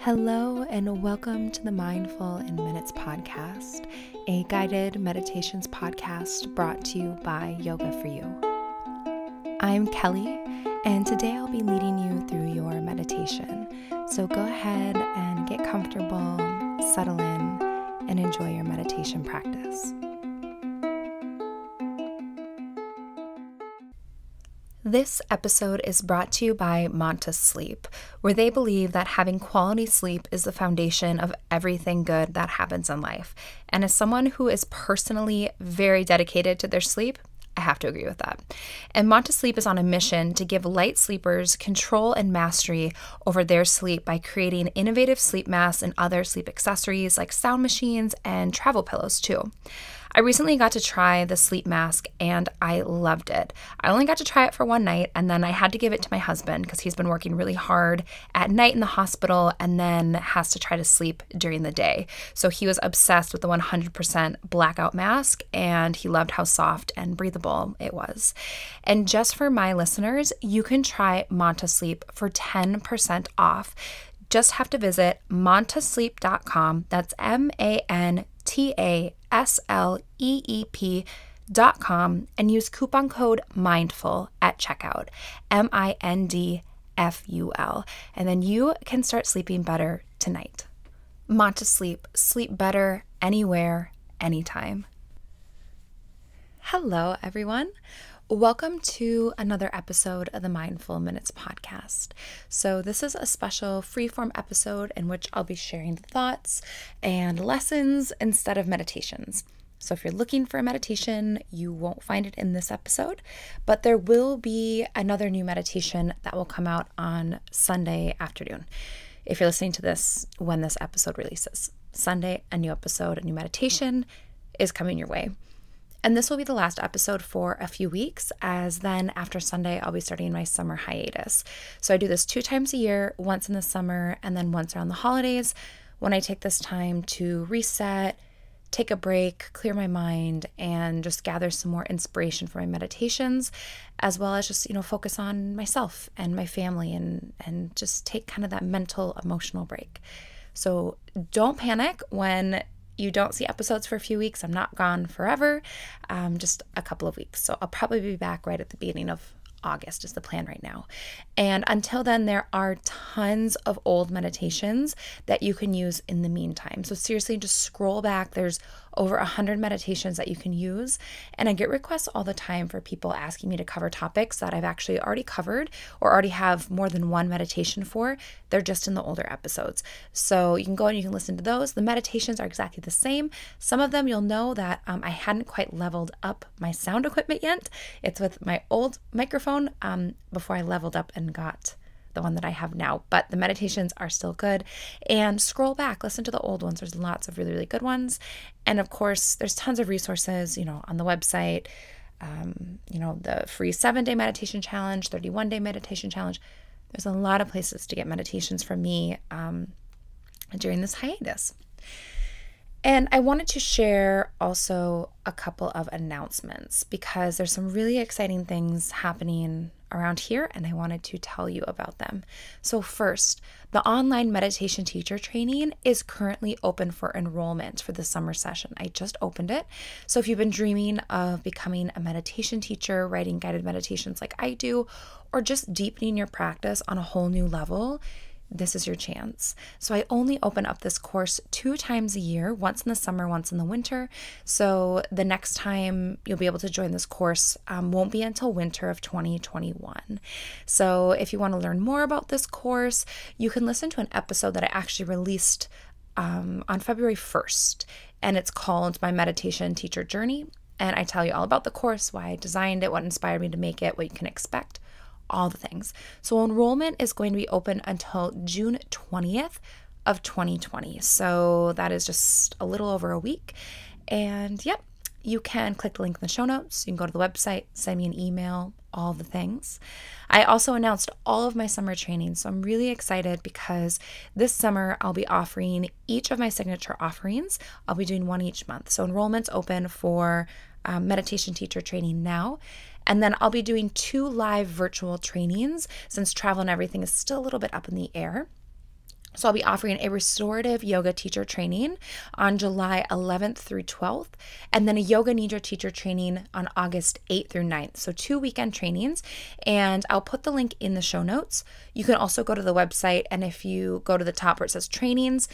Hello and welcome to the Mindful in Minutes podcast, a guided meditations podcast brought to you by Yoga for You. I'm Kelly, and today I'll be leading you through your meditation. So go ahead and get comfortable, settle in, and enjoy your meditation practice. This episode is brought to you by Manta Sleep, where they believe that having quality sleep is the foundation of everything good that happens in life. And as someone who is personally very dedicated to their sleep, I have to agree with that. And Manta Sleep is on a mission to give light sleepers control and mastery over their sleep by creating innovative sleep masks and other sleep accessories like sound machines and travel pillows too. I recently got to try the sleep mask and I loved it. I only got to try it for one night and then I had to give it to my husband because he's been working really hard at night in the hospital and then has to try to sleep during the day. So he was obsessed with the 100% blackout mask and he loved how soft and breathable it was. And just for my listeners, you can try Manta Sleep for 10% off. Just have to visit mantasleep.com. That's MANTASLEEP.com and use coupon code MINDFUL at checkout, MINDFUL, and then you can start sleeping better tonight. Manta Sleep, sleep better anywhere, anytime. Hello, everyone. Welcome to another episode of the Mindful Minutes podcast. So this is a special freeform episode in which I'll be sharing thoughts and lessons instead of meditations. So if you're looking for a meditation, you won't find it in this episode, but there will be another new meditation that will come out on Sunday afternoon. If you're listening to this when this episode releases, Sunday, a new episode, a new meditation is coming your way. And this will be the last episode for a few weeks, as then after Sunday, I'll be starting my summer hiatus. So I do this 2 times a year, once in the summer and then once around the holidays, when I take this time to reset, take a break, clear my mind, and just gather some more inspiration for my meditations, as well as just, focus on myself and my family and just take kind of that mental, emotional break. So don't panic when you don't see episodes for a few weeks. I'm not gone forever, just a couple of weeks. So I'll probably be back right at the beginning of August is the plan right now. And until then, there are tons of old meditations that you can use in the meantime. So seriously, just scroll back. There's over 100 meditations that you can use. And I get requests all the time for people asking me to cover topics that I've actually already covered or already have more than one meditation for. They're just in the older episodes. So you can go and you can listen to those. The meditations are exactly the same. Some of them you'll know that I hadn't quite leveled up my sound equipment yet. It's with my old microphone before I leveled up and got the one that I have now, but the meditations are still good. And scroll back, listen to the old ones. There's lots of really, really good ones. And of course, there's tons of resources, on the website, the free 7-day meditation challenge, 31-day meditation challenge. There's a lot of places to get meditations from me during this hiatus. And I wanted to share also a couple of announcements because there's some really exciting things happening around here and I wanted to tell you about them. So first, the online meditation teacher training is currently open for enrollment for the summer session. I just opened it. So if you've been dreaming of becoming a meditation teacher, writing guided meditations like I do, or just deepening your practice on a whole new level, this is your chance. So I only open up this course 2 times a year, once in the summer, once in the winter. So the next time you'll be able to join this course won't be until winter of 2021. So if you want to learn more about this course, you can listen to an episode that I actually released on February 1st, and it's called My Meditation Teacher Journey. And I tell you all about the course, why I designed it, what inspired me to make it, what you can expect, all the things. So enrollment is going to be open until June 20th of 2020. So that is just a little over a week. And yep, you can click the link in the show notes. You can go to the website, send me an email, all the things. I also announced all of my summer trainings. So I'm really excited because this summer I'll be offering each of my signature offerings. I'll be doing one each month. So enrollment's open for meditation teacher training now. And then I'll be doing 2 live virtual trainings since travel and everything is still a little bit up in the air. So I'll be offering a restorative yoga teacher training on July 11th through 12th, and then a yoga nidra teacher training on August 8th through 9th. So 2 weekend trainings, and I'll put the link in the show notes. You can also go to the website, and if you go to the top where it says trainings,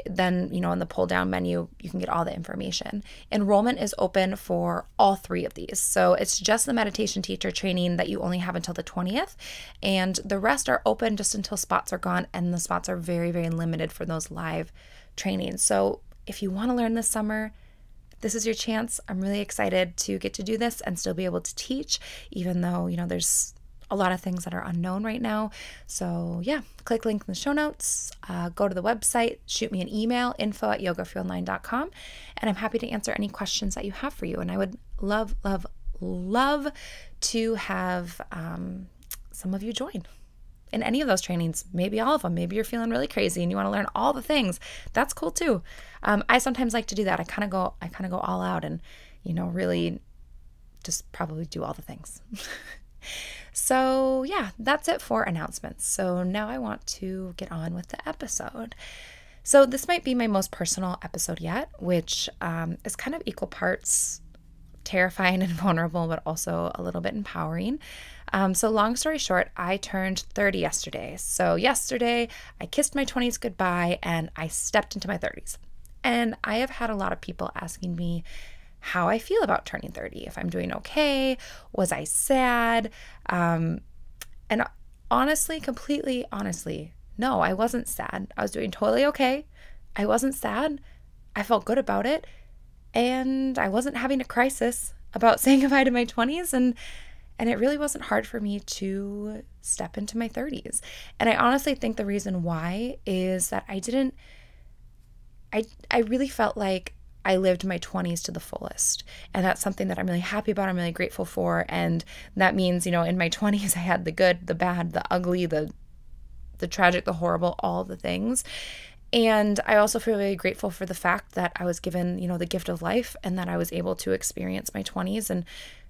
then, in the pull down menu, you can get all the information. Enrollment is open for all 3 of these. So it's just the meditation teacher training that you only have until the 20th. And the rest are open just until spots are gone. And the spots are very, very limited for those live trainings. So if you want to learn this summer, this is your chance. I'm really excited to get to do this and still be able to teach, even though, there's a lot of things that are unknown right now. So yeah, click link in the show notes, go to the website, shoot me an email, info@yogaforonline.com, and I'm happy to answer any questions that you have for you. And I would love, love, love to have some of you join in any of those trainings, maybe all of them. Maybe you're feeling really crazy and you want to learn all the things. That's cool too. I sometimes like to do that. I kind of go all out and, really just probably do all the things. So yeah, that's it for announcements. So now I want to get on with the episode. So this might be my most personal episode yet, which is kind of equal parts terrifying and vulnerable, but also a little bit empowering. So long story short, I turned 30 yesterday. So yesterday I kissed my 20s goodbye and I stepped into my 30s. And I have had a lot of people asking me how I feel about turning 30, if I'm doing okay, was I sad? And honestly, completely honestly, no, I wasn't sad. I was doing totally okay. I wasn't sad. I felt good about it. And I wasn't having a crisis about saying goodbye to my 20s. And it really wasn't hard for me to step into my 30s. And I honestly think the reason why is that I really felt like I lived my 20s to the fullest. And that's something that I'm really happy about. I'm really grateful for. And that means, in my 20s, I had the good, the bad, the ugly, the tragic, the horrible, all the things. And I also feel really grateful for the fact that I was given, the gift of life and that I was able to experience my 20s. And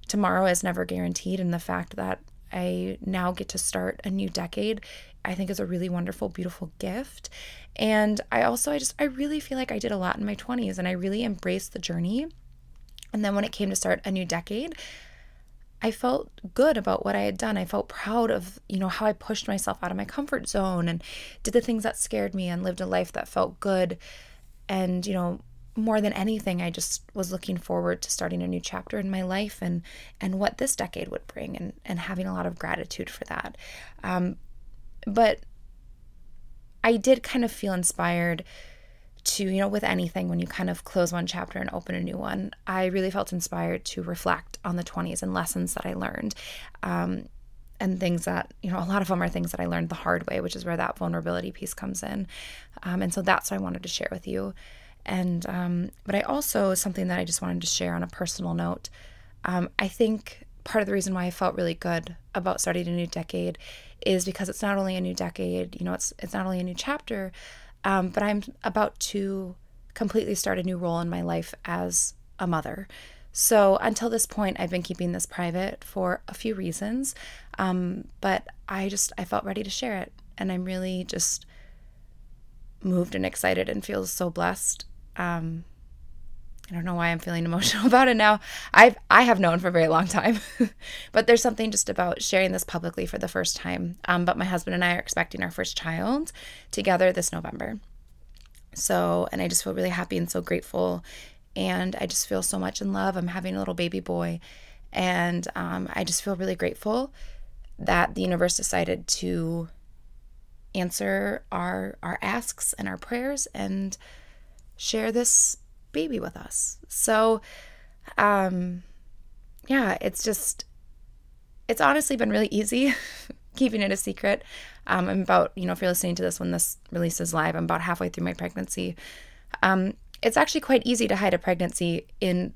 tomorrow is never guaranteed. And the fact that I now get to start a new decade, I think is a really wonderful, beautiful gift. And I really feel like I did a lot in my 20s and I really embraced the journey. And then when it came to start a new decade, I felt good about what I had done. I felt proud of, how I pushed myself out of my comfort zone and did the things that scared me and lived a life that felt good. And, more than anything, I just was looking forward to starting a new chapter in my life and what this decade would bring and having a lot of gratitude for that. But I did kind of feel inspired to, with anything, when you kind of close one chapter and open a new one, I really felt inspired to reflect on the 20s and lessons that I learned. And things that, a lot of them are things that I learned the hard way, which is where that vulnerability piece comes in. And so that's what I wanted to share with you. And, but I also, something that I just wanted to share on a personal note, I think part of the reason why I felt really good about starting a new decade is because it's not only a new decade, it's not only a new chapter, but I'm about to completely start a new role in my life as a mother. So until this point, I've been keeping this private for a few reasons, but I felt ready to share it. And I'm really just moved and excited and feel so blessed. I don't know why I'm feeling emotional about it now. I have known for a very long time, but there's something just about sharing this publicly for the first time. But my husband and I are expecting our first child together this November. So, and I just feel really happy and so grateful. And I just feel so much in love. I'm having a little baby boy. And I just feel really grateful that the universe decided to answer our asks and our prayers and share this baby with us. So, it's honestly been really easy keeping it a secret. I'm about, if you're listening to this when this releases live, I'm about halfway through my pregnancy. It's actually quite easy to hide a pregnancy in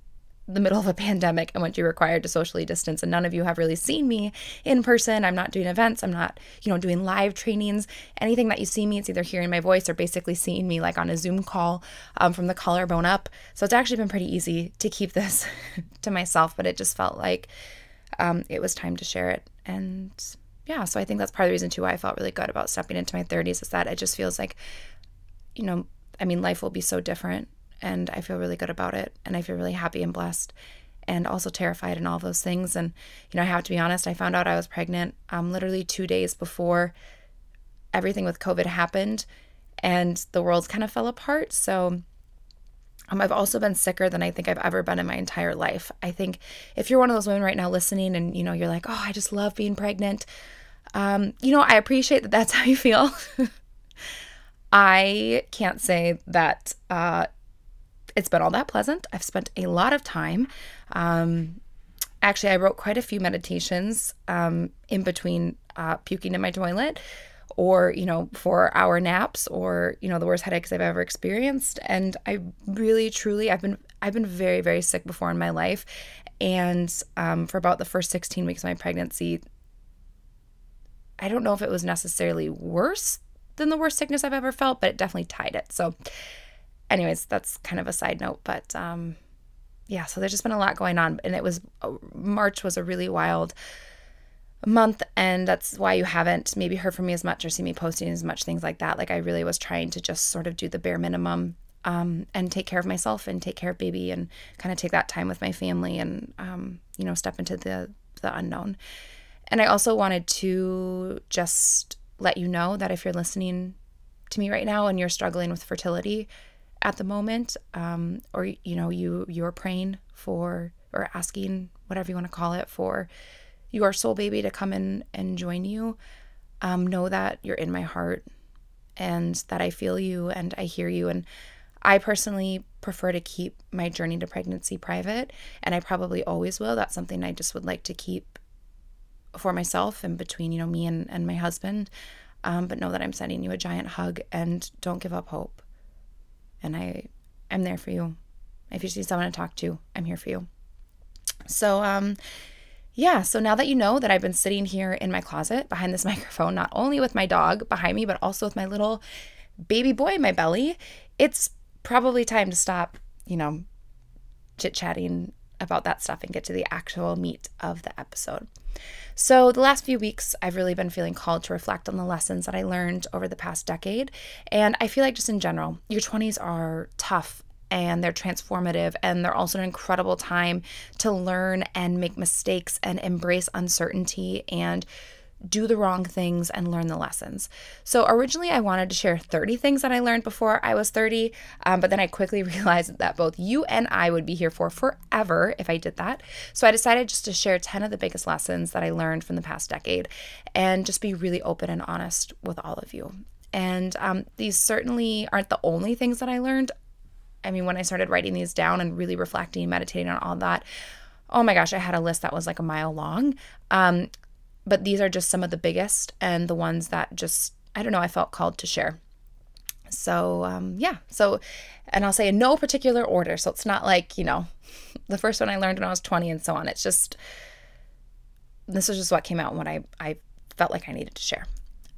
the middle of a pandemic and what you're required to socially distance. And none of you have really seen me in person. I'm not doing events. I'm not, doing live trainings. Anything that you see me, it's either hearing my voice or basically seeing me like on a Zoom call from the collarbone up. So it's actually been pretty easy to keep this to myself, but it just felt like it was time to share it. And yeah, so I think that's part of the reason too why I felt really good about stepping into my 30s, is that it just feels like, life will be so different, and I feel really good about it, and I feel really happy and blessed, and also terrified and all those things. And, I have to be honest, I found out I was pregnant literally 2 days before everything with COVID happened, and the world kind of fell apart. So I've also been sicker than I think I've ever been in my entire life. I think if you're one of those women right now listening and, you're like, oh, I just love being pregnant. I appreciate that that's how you feel. I can't say that it's been all that pleasant. I've spent a lot of time. Actually, I wrote quite a few meditations in between puking in my toilet, or, 4-hour naps, or, the worst headaches I've ever experienced. And I really, truly, I've been very, very sick before in my life. And for about the first 16 weeks of my pregnancy, I don't know if it was necessarily worse than the worst sickness I've ever felt, but it definitely tied it. So anyways, that's kind of a side note, but yeah, so there's just been a lot going on. And March was a really wild month, and that's why you haven't maybe heard from me as much or see me posting as much, things like that. Like, I really was trying to just sort of do the bare minimum and take care of myself and take care of baby, and kind of take that time with my family, and step into the unknown. And I also wanted to just let you know that if you're listening to me right now and you're struggling with fertility at the moment, or you're praying for, or asking, whatever you want to call it, for your soul baby to come in and join you, know that you're in my heart, and that I feel you and I hear you. And I personally prefer to keep my journey to pregnancy private, and I probably always will. That's something I just would like to keep for myself and between, me and my husband. But know that I'm sending you a giant hug, and don't give up hope. And I'm there for you. If you see someone to talk to, I'm here for you. So, yeah, so now that you know that I've been sitting here in my closet behind this microphone, not only with my dog behind me, but also with my little baby boy in my belly, it's probably time to stop, chit-chatting about that stuff and get to the actual meat of the episode. So the last few weeks, I've really been feeling called to reflect on the lessons that I learned over the past decade. And I feel like just in general, your 20s are tough, and they're transformative, and they're also an incredible time to learn and make mistakes and embrace uncertainty and do the wrong things and learn the lessons. So originally I wanted to share 30 things that I learned before I was 30, but then I quickly realized that both you and I would be here for forever if I did that. So I decided just to share 10 of the biggest lessons that I learned from the past decade, and just be really open and honest with all of you. And these certainly aren't the only things that I learned. I mean, when I started writing these down and really reflecting, meditating on all that, oh my gosh, I had a list that was like a mile long. But these are just some of the biggest, and the ones that just, I don't know, I felt called to share. So, yeah. So, and I'll say in no particular order. So it's not like, the first one I learned when I was 20 and so on. It's just, this is just what came out and what I felt like I needed to share.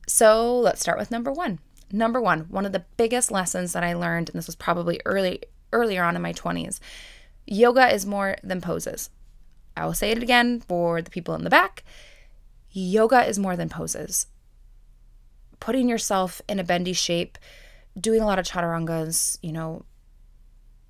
So let's start with number one. Number one of the biggest lessons that I learned, and this was probably earlier on in my 20s, yoga is more than poses. I will say it again for the people in the back. Yoga is more than poses. Putting yourself in a bendy shape, doing a lot of chaturangas,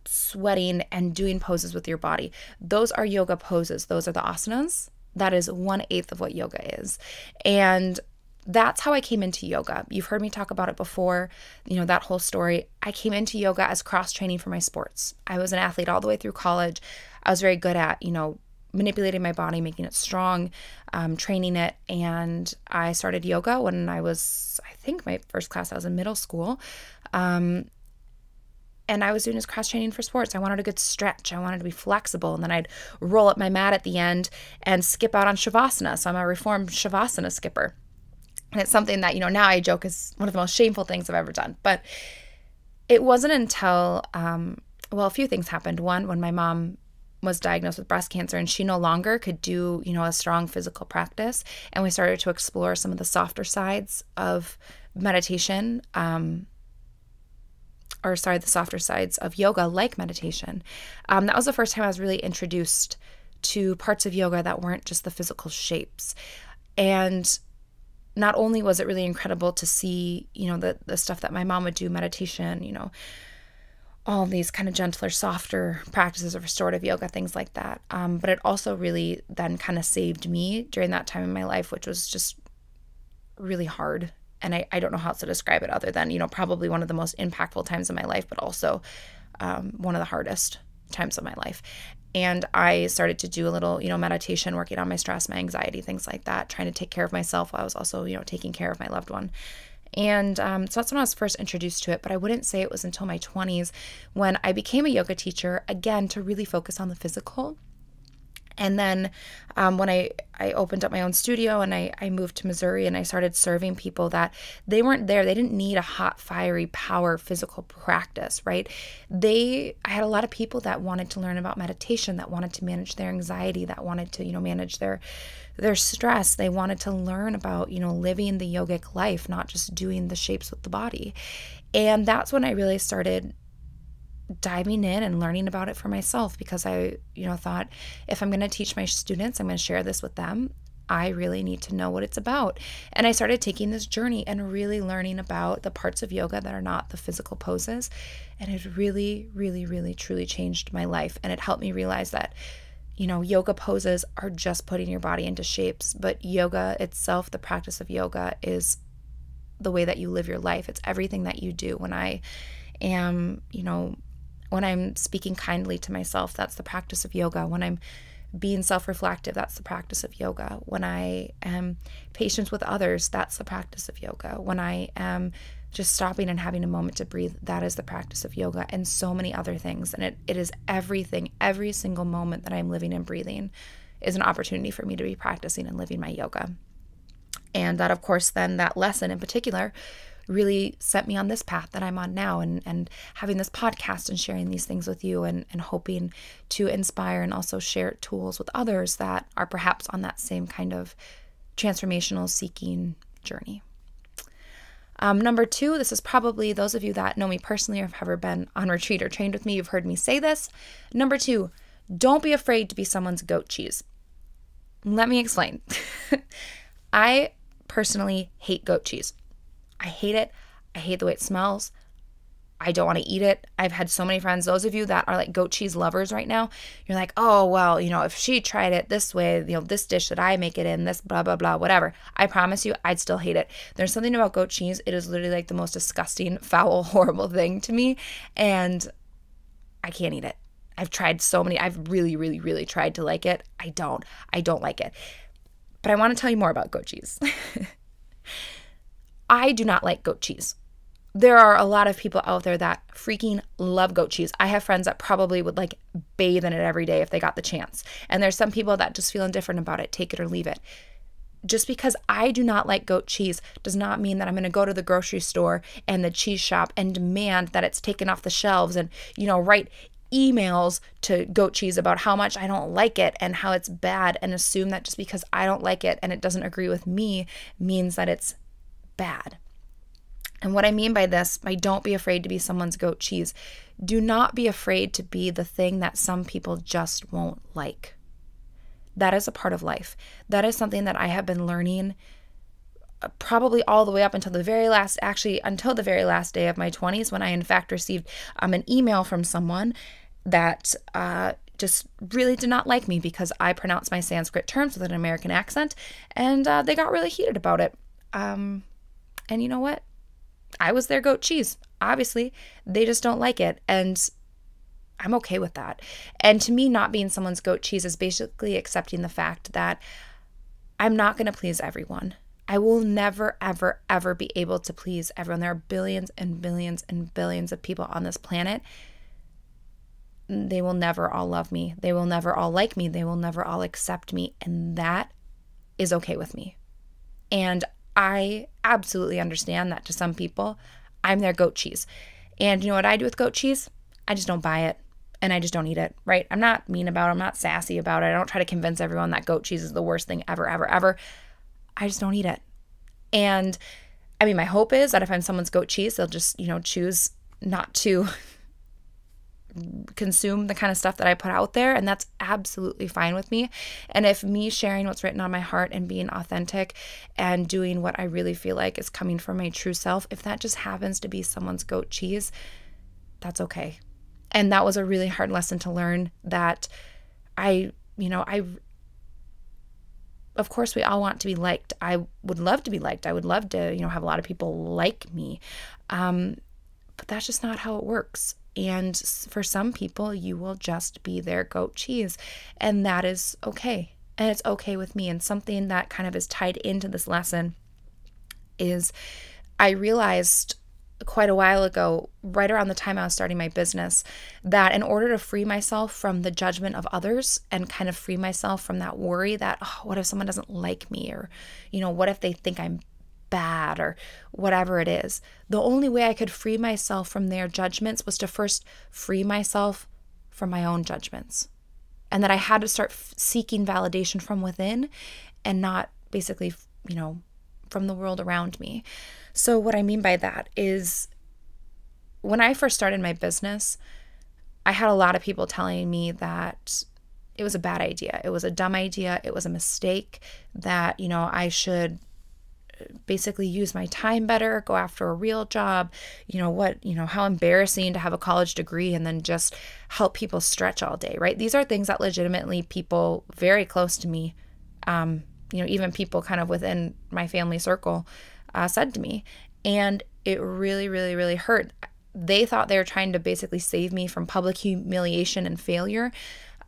sweating and doing poses with your body. Those are yoga poses. Those are the asanas. That is 1/8 of what yoga is. And that's how I came into yoga. You've heard me talk about it before, that whole story. I came into yoga as cross training for my sports. I was an athlete all the way through college. I was very good at, manipulating my body, making it strong, training it. And I started yoga when I was, I think my first class, I was in middle school. And I was doing this cross training for sports. I wanted a good stretch. I wanted to be flexible. And then I'd roll up my mat at the end and skip out on Shavasana. So I'm a reformed Shavasana skipper. And it's something that, now I joke is one of the most shameful things I've ever done. But it wasn't until, a few things happened. One, when my mom was diagnosed with breast cancer and she no longer could do, a strong physical practice, and we started to explore some of the softer sides of meditation, the softer sides of yoga, like meditation. That was the first time I was really introduced to parts of yoga that weren't just the physical shapes. And not only was it really incredible to see, the stuff that my mom would do, meditation, all these kind of gentler, softer practices of restorative yoga, things like that. But it also really then kind of saved me during that time in my life, which was just really hard. And I don't know how else to describe it other than, probably one of the most impactful times in my life, but also one of the hardest times of my life. And I started to do a little, meditation, working on my stress, my anxiety, things like that, trying to take care of myself while I was also, taking care of my loved one. And so that's when I was first introduced to it, but I wouldn't say it was until my 20s when I became a yoga teacher, again, to really focus on the physical. And then when I opened up my own studio and I moved to Missouri and I started serving people that they weren't there. They didn't need a hot, fiery power physical practice, right? I had a lot of people that wanted to learn about meditation, that wanted to manage their anxiety, that wanted to, manage their stress. They wanted to learn about, living the yogic life, not just doing the shapes with the body. And that's when I really started diving in and learning about it for myself, because I, thought if I'm going to teach my students, I'm going to share this with them, I really need to know what it's about. And I started taking this journey and really learning about the parts of yoga that are not the physical poses. And it really, really, really, truly changed my life. And it helped me realize that, yoga poses are just putting your body into shapes, but yoga itself, the practice of yoga, is the way that you live your life. It's everything that you do. When I am, when I'm speaking kindly to myself, that's the practice of yoga. When I'm being self-reflective, that's the practice of yoga. When I am patient with others, that's the practice of yoga. When I am just stopping and having a moment to breathe, that is the practice of yoga, and so many other things. And it is everything. Every single moment that I'm living and breathing is an opportunity for me to be practicing and living my yoga. And that, of course, then that lesson in particular really set me on this path that I'm on now, and having this podcast and sharing these things with you, and hoping to inspire and also share tools with others that are perhaps on that same kind of transformational seeking journey. Number 2, this is probably those of you that know me personally or have ever been on retreat or trained with me, you've heard me say this. Number 2, don't be afraid to be someone's goat cheese. Let me explain. I personally hate goat cheese. I hate it. I hate the way it smells. I don't want to eat it. I've had so many friends, those of you that are like goat cheese lovers right now, you're like, oh, well, if she tried it this way, this dish that I make it in, this blah, blah, blah, whatever. I promise you, I'd still hate it. There's something about goat cheese. It is literally like the most disgusting, foul, horrible thing to me. And I can't eat it. I've really, really, really tried to like it. I don't like it. But I want to tell you more about goat cheese. I do not like goat cheese. There are a lot of people out there that freaking love goat cheese. I have friends that probably would like bathe in it every day if they got the chance. And there's some people that just feel indifferent about it, take it or leave it. Just because I do not like goat cheese does not mean that I'm going to go to the grocery store and the cheese shop and demand that it's taken off the shelves and, write emails to goat cheese about how much I don't like it and how it's bad, and assume that just because I don't like it and it doesn't agree with me means that it's bad. And what I mean by this, by don't be afraid to be someone's goat cheese, do not be afraid to be the thing that some people just won't like. That is a part of life. That is something that I have been learning probably all the way up until the very last day of my 20s, when I in fact received an email from someone that just really did not like me because I pronounced my Sanskrit terms with an American accent, and they got really heated about it. And you know what? I was their goat cheese. Obviously, they just don't like it. And I'm okay with that. And to me, not being someone's goat cheese is basically accepting the fact that I'm not going to please everyone. I will never, ever, ever be able to please everyone. There are billions and billions and billions of people on this planet. They will never all love me. They will never all like me. They will never all accept me. And that is okay with me. And I absolutely understand that to some people, I'm their goat cheese. And you know what I do with goat cheese? I just don't buy it, and I just don't eat it, right? I'm not mean about it. I'm not sassy about it. I don't try to convince everyone that goat cheese is the worst thing ever, ever, ever. I just don't eat it. And I mean, my hope is that if I'm someone's goat cheese, they'll just, choose not to consume the kind of stuff that I put out there, and that's absolutely fine with me. And if me sharing what's written on my heart and being authentic and doing what I really feel like is coming from my true self, if that just happens to be someone's goat cheese, that's okay. And that was a really hard lesson to learn, that of course we all want to be liked. I would love to be liked. I would love to, have a lot of people like me. But that's just not how it works. And for some people, you will just be their goat cheese, and that is okay. And it's okay with me. And something that kind of is tied into this lesson is I realized quite a while ago, right around the time I was starting my business, that in order to free myself from the judgment of others and kind of free myself from that worry that, oh, what if someone doesn't like me? Or, what if they think I'm bad, or whatever it is. The only way I could free myself from their judgments was to first free myself from my own judgments. And that I had to start seeking validation from within and not basically, from the world around me. So what I mean by that is, when I first started my business, I had a lot of people telling me that it was a bad idea. It was a dumb idea. It was a mistake, that, I should basically use my time better, go after a real job, how embarrassing to have a college degree and then just help people stretch all day, right? These are things that legitimately people very close to me, even people kind of within my family circle, said to me. And it really, really, really hurt. They thought they were trying to basically save me from public humiliation and failure,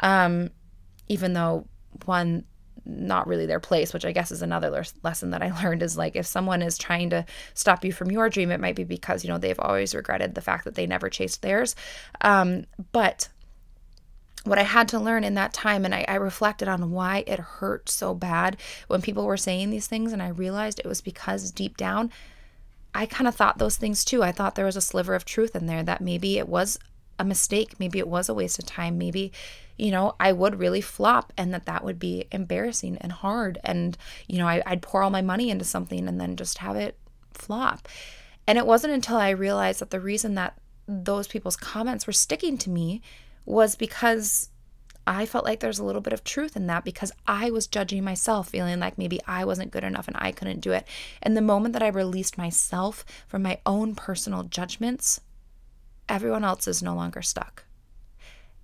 even though, one, not really their place, which I guess is another lesson that I learned, is like, if someone is trying to stop you from your dream, it might be because, they've always regretted the fact that they never chased theirs. But what I had to learn in that time, and I reflected on why it hurt so bad when people were saying these things, and I realized it was because deep down, I kind of thought those things too. I thought there was a sliver of truth in there, that maybe it was a mistake, maybe it was a waste of time, maybe I would really flop, and that would be embarrassing and hard. And, I'd pour all my money into something and then just have it flop. And it wasn't until I realized that the reason that those people's comments were sticking to me was because I felt like there's a little bit of truth in that, because I was judging myself, feeling like maybe I wasn't good enough and I couldn't do it. And the moment that I released myself from my own personal judgments, everyone else is no longer stuck.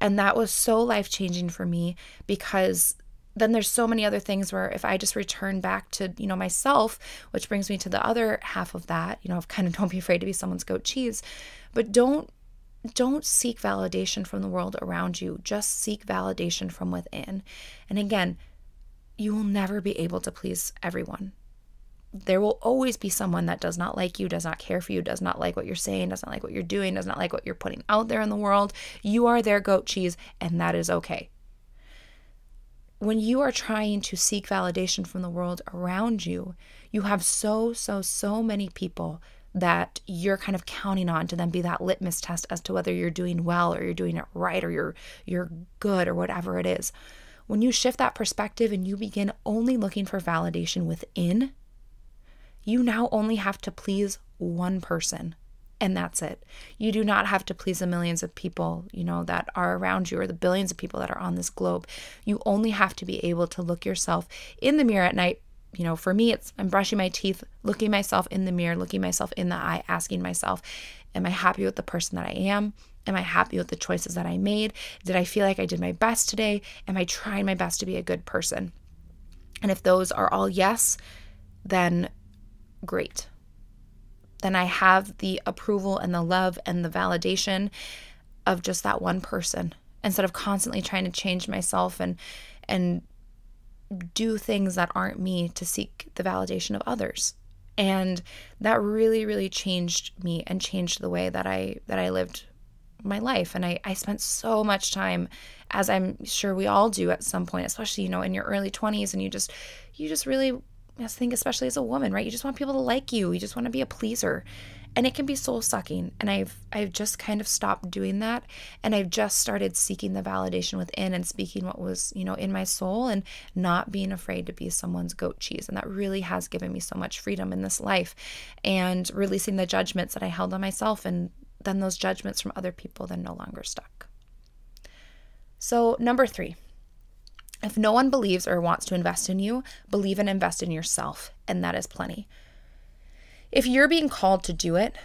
And that was so life-changing for me, because then there's so many other things where if I just return back to, myself, which brings me to the other half of that, of kind of don't be afraid to be someone's goat cheese, but don't seek validation from the world around you. Just seek validation from within. And again, you will never be able to please everyone. There will always be someone that does not like you, does not care for you, does not like what you're saying, doesn't like what you're doing, does not like what you're putting out there in the world. You are their goat cheese, and that is okay. When you are trying to seek validation from the world around you, you have so many people that you're kind of counting on to then be that litmus test as to whether you're doing well or you're doing it right or you're good or whatever it is. When you shift that perspective and you begin only looking for validation within, you now only have to please one person, and that's it. You do not have to please the millions of people, that are around you, or the billions of people that are on this globe. You only have to be able to look yourself in the mirror at night. For me, I'm brushing my teeth, looking myself in the mirror, looking myself in the eye, asking myself, am I happy with the person that I am? Am I happy with the choices that I made? Did I feel like I did my best today? Am I trying my best to be a good person? And if those are all yes, then great. Then I have the approval and the love and the validation of just that one person, instead of constantly trying to change myself and do things that aren't me to seek the validation of others. And that really, really changed me and changed the way that I lived my life. And I spent so much time, as I'm sure we all do at some point, especially, in your early 20s, and you just really, I think, especially as a woman, right? You just want people to like you. You just want to be a pleaser. And it can be soul-sucking. And I've just kind of stopped doing that. And I've just started seeking the validation within and speaking what was, in my soul, and not being afraid to be someone's goat cheese. And that really has given me so much freedom in this life, and releasing the judgments that I held on myself, and then those judgments from other people, they're no longer stuck. So number 3, if no one believes or wants to invest in you, believe and invest in yourself, and that is plenty. If you're being called to do it,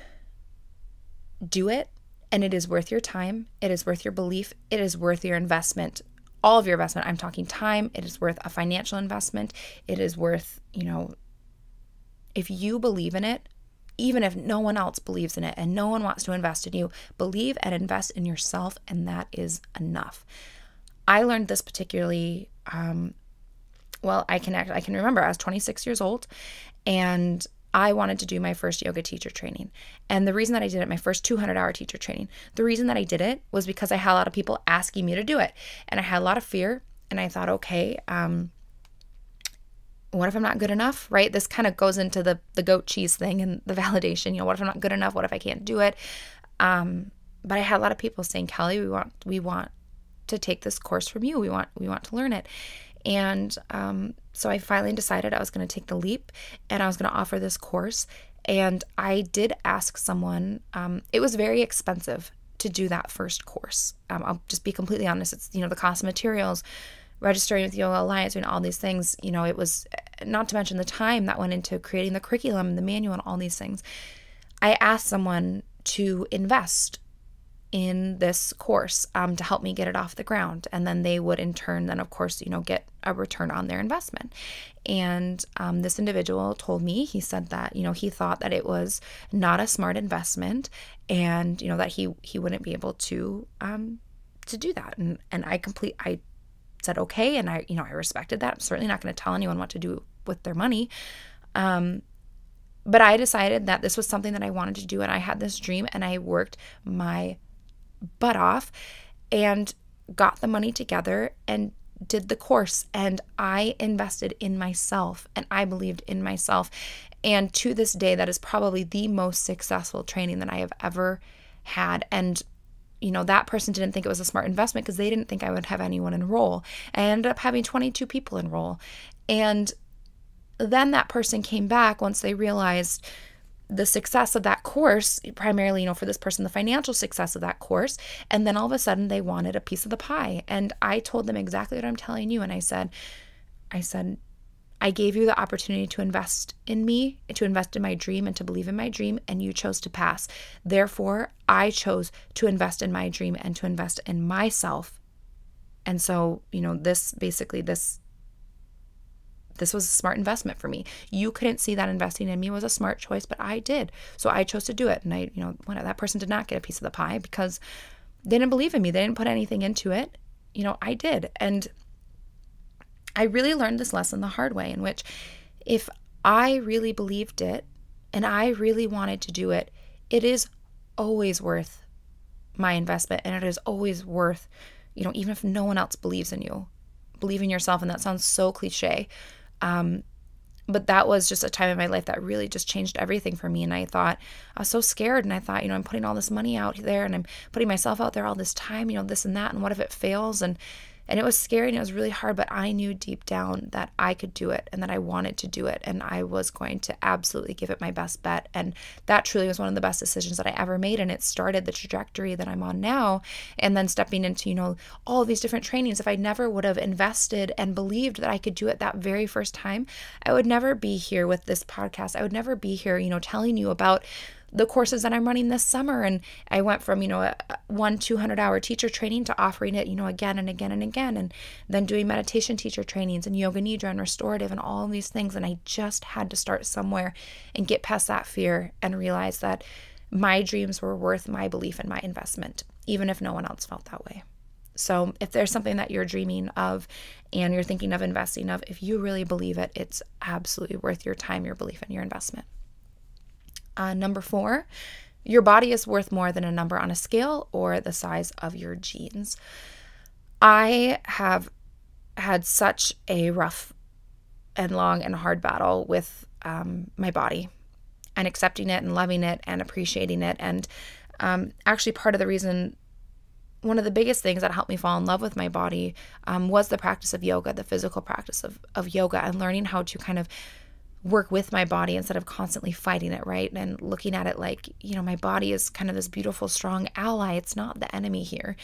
and it is worth your time, it is worth your belief, it is worth your investment, all of your investment. I'm talking time, it is worth a financial investment, it is worth, if you believe in it, even if no one else believes in it and no one wants to invest in you, believe and invest in yourself, and that is enough. I learned this particularly, I can remember I was 26 years old and I wanted to do my first yoga teacher training. And the reason that I did it, my first 200-hour teacher training, the reason that I did it was because I had a lot of people asking me to do it. And I had a lot of fear. And I thought, okay, what if I'm not good enough, right? This kind of goes into the goat cheese thing and the validation. What if I'm not good enough? What if I can't do it? But I had a lot of people saying, Kelly, we want to take this course from you. We want to learn it. And so I finally decided I was going to take the leap and I was going to offer this course. And I did ask someone, it was very expensive to do that first course. I'll just be completely honest. It's, the cost of materials, registering with Yoga Alliance, and all these things, it was, not to mention the time that went into creating the curriculum, the manual, and all these things. I asked someone to invest in this course to help me get it off the ground. And then they would in turn then, of course, get a return on their investment. And this individual told me, he said that, he thought that it was not a smart investment and, that he wouldn't be able to do that. And I said, okay. And I respected that. I'm certainly not going to tell anyone what to do with their money. But I decided that this was something that I wanted to do. And I had this dream and I worked my butt off and got the money together and did the course, and I invested in myself and I believed in myself. And to this day, that is probably the most successful training that I have ever had. And that person didn't think it was a smart investment because they didn't think I would have anyone enroll. I ended up having 22 people enroll. And then that person came back once they realized the success of that course, primarily, for this person, the financial success of that course. And then all of a sudden they wanted a piece of the pie. And I told them exactly what I'm telling you. And I said, I gave you the opportunity to invest in me, to invest in my dream and to believe in my dream, and you chose to pass. Therefore, I chose to invest in my dream and to invest in myself. And so, this was a smart investment for me. You couldn't see that investing in me was a smart choice, but I did. So I chose to do it. And that person did not get a piece of the pie because they didn't believe in me. They didn't put anything into it. I did. And I really learned this lesson the hard way, in which if I really believed it and I really wanted to do it, it is always worth my investment. And it is always worth, even if no one else believes in you, believe in yourself. And that sounds so cliche. But that was just a time in my life that really just changed everything for me. And I was so scared. And I thought, I'm putting all this money out there and I'm putting myself out there all this time, this and that. And what if it fails? And it was scary and it was really hard, but I knew deep down that I could do it and that I wanted to do it. And I was going to absolutely give it my best bet. And that truly was one of the best decisions that I ever made. And it started the trajectory that I'm on now. And then stepping into, all of these different trainings. If I never would have invested and believed that I could do it that very first time, I would never be here with this podcast. I would never be here, telling you about the courses that I'm running this summer. And I went from, a 200-hour teacher training to offering it, again and again and again. And then doing meditation teacher trainings and yoga Nidra and restorative and all of these things. And I just had to start somewhere and get past that fear and realize that my dreams were worth my belief and my investment, even if no one else felt that way. So if there's something that you're dreaming of and you're thinking of investing of, if you really believe it, it's absolutely worth your time, your belief, and your investment. Number 4, your body is worth more than a number on a scale or the size of your jeans. I have had such a rough and long and hard battle with my body and accepting it and loving it and appreciating it. And actually part of the reason, one of the biggest things that helped me fall in love with my body was the practice of yoga, the physical practice of yoga, and learning how to kind of work with my body instead of constantly fighting it, right? And looking at it like, my body is kind of this beautiful, strong ally. It's not the enemy here.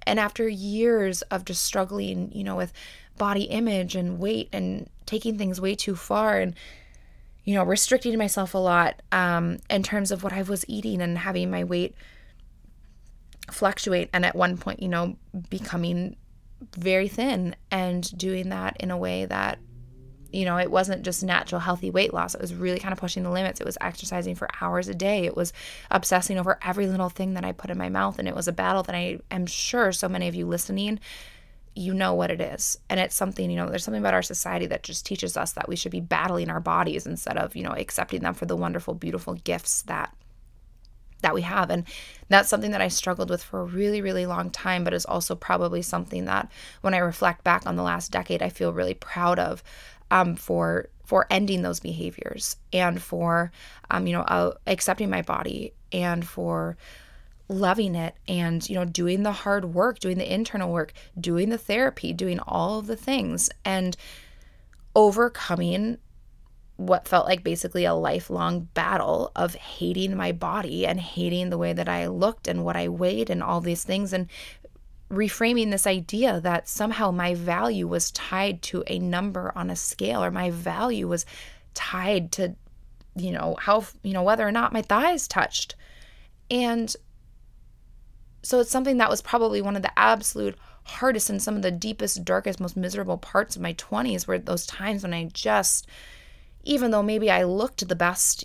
And after years of just struggling, with body image and weight and taking things way too far and, restricting myself a lot in terms of what I was eating and having my weight fluctuate. And at one point, becoming very thin and doing that in a way that, it wasn't just natural, healthy weight loss. It was really kind of pushing the limits. It was exercising for hours a day. It was obsessing over every little thing that I put in my mouth. And it was a battle that I am sure so many of you listening, you know what it is. And it's something, there's something about our society that just teaches us that we should be battling our bodies instead of, accepting them for the wonderful, beautiful gifts that we have. And that's something that I struggled with for a really, really long time, but is also probably something that when I reflect back on the last decade, I feel really proud of, for ending those behaviors and for, accepting my body and for loving it and, doing the hard work, doing the internal work, doing the therapy, doing all of the things and overcoming what felt like basically a lifelong battle of hating my body and hating the way that I looked and what I weighed and all these things, and reframing this idea that somehow my value was tied to a number on a scale, or my value was tied to, how, whether or not my thighs touched. And so it's something that was probably one of the absolute hardest and some of the deepest, darkest, most miserable parts of my 20s were those times when I just, even though maybe I looked the best,